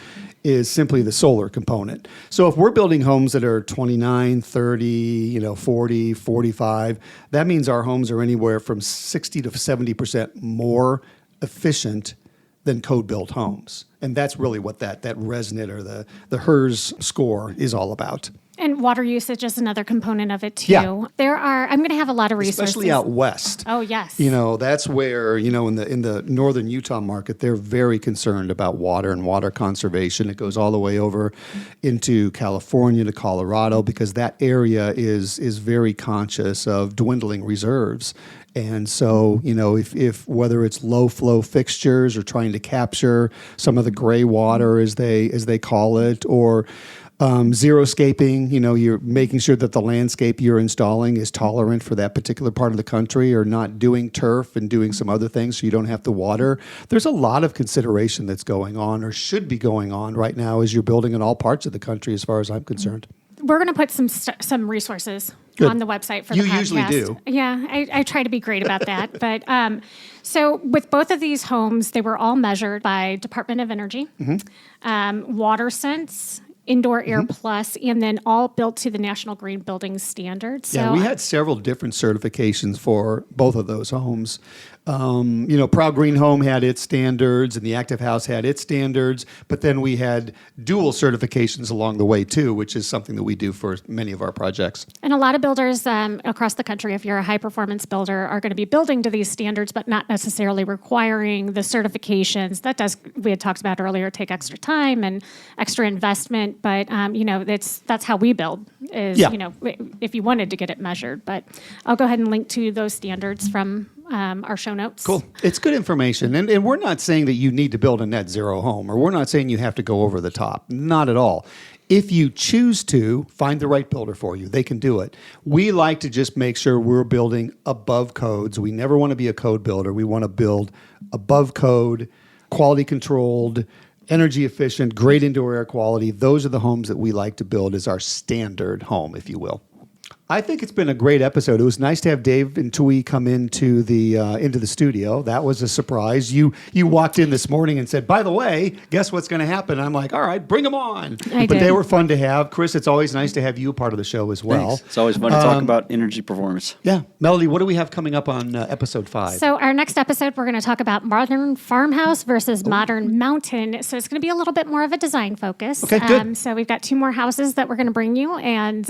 is simply the solar component. So if we're building homes that are 29, 30, 40, 45, that means our homes are anywhere from 60 to 70% more efficient than code-built homes. And that's really what that ResNet or the HERS score is all about. And water usage is another component of it, too. Yeah. I'm going to have a lot of resources. Especially out west. Oh, yes. That's where, in the northern Utah market, they're very concerned about water and water conservation. It goes all the way over into California to Colorado because that area is very conscious of dwindling reserves. And so, if whether it's low flow fixtures or trying to capture some of the gray water as they call it, or xeriscaping, you're making sure that the landscape you're installing is tolerant for that particular part of the country, or not doing turf and doing some other things so you don't have to water. There's a lot of consideration that's going on or should be going on right now as you're building in all parts of the country, as far as I'm concerned. We're going to put some resources Good. on the website for the podcast. You usually do. Yeah, I try to be great about that. But so with both of these homes, they were all measured by Department of Energy, WaterSense, Indoor Air Plus, and then all built to the National Green Building Standards. So we had several different certifications for both of those homes. Proud Green Home had its standards, and the Active House had its standards, but then we had dual certifications along the way too, which is something that we do for many of our projects. And a lot of builders across the country, if you're a high-performance builder, are going to be building to these standards, but not necessarily requiring the certifications. We had talked about earlier, take extra time and extra investment, but that's how we build. If you wanted to get it measured. But I'll go ahead and link to those standards from our show notes. Cool. It's good information. And we're not saying that you need to build a net zero home, or we're not saying you have to go over the top. Not at all. If you choose to, find the right builder for you. They can do it. We like to just make sure we're building above codes. We never want to be a code builder. We want to build above code, quality controlled, energy efficient, great indoor air quality. Those are the homes that we like to build as our standard home, if you will. I think it's been a great episode. It was nice to have Dave and Thuy come into the studio. That was a surprise. You walked in this morning and said, "By the way, guess what's going to happen?" I'm like, "All right, bring them on." I But did. they were fun to have. Chris, it's always nice to have you a part of the show as well. Thanks. It's always fun to talk about energy performance. Yeah, Melody, what do we have coming up on episode 5? So our next episode, we're going to talk about modern farmhouse versus modern mountain. So it's going to be a little bit more of a design focus. Okay, good. So we've got 2 more houses that we're going to bring you. And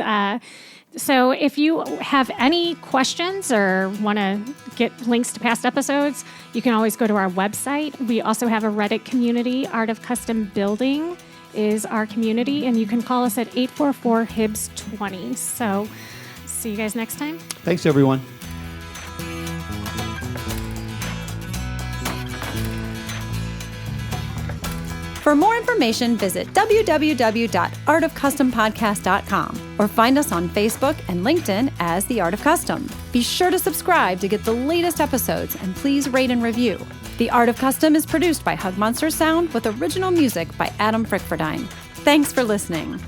so if you have any questions or want to get links to past episodes, you can always go to our website. We also have a Reddit community. Art of Custom Building is our community. And you can call us at 844-HIBS-20. So see you guys next time. Thanks, everyone. For more information, visit www.artofcustompodcast.com or find us on Facebook and LinkedIn as The Art of Custom. Be sure to subscribe to get the latest episodes and please rate and review. The Art of Custom is produced by Hug Monster Sound with original music by Adam Frickfordine. Thanks for listening.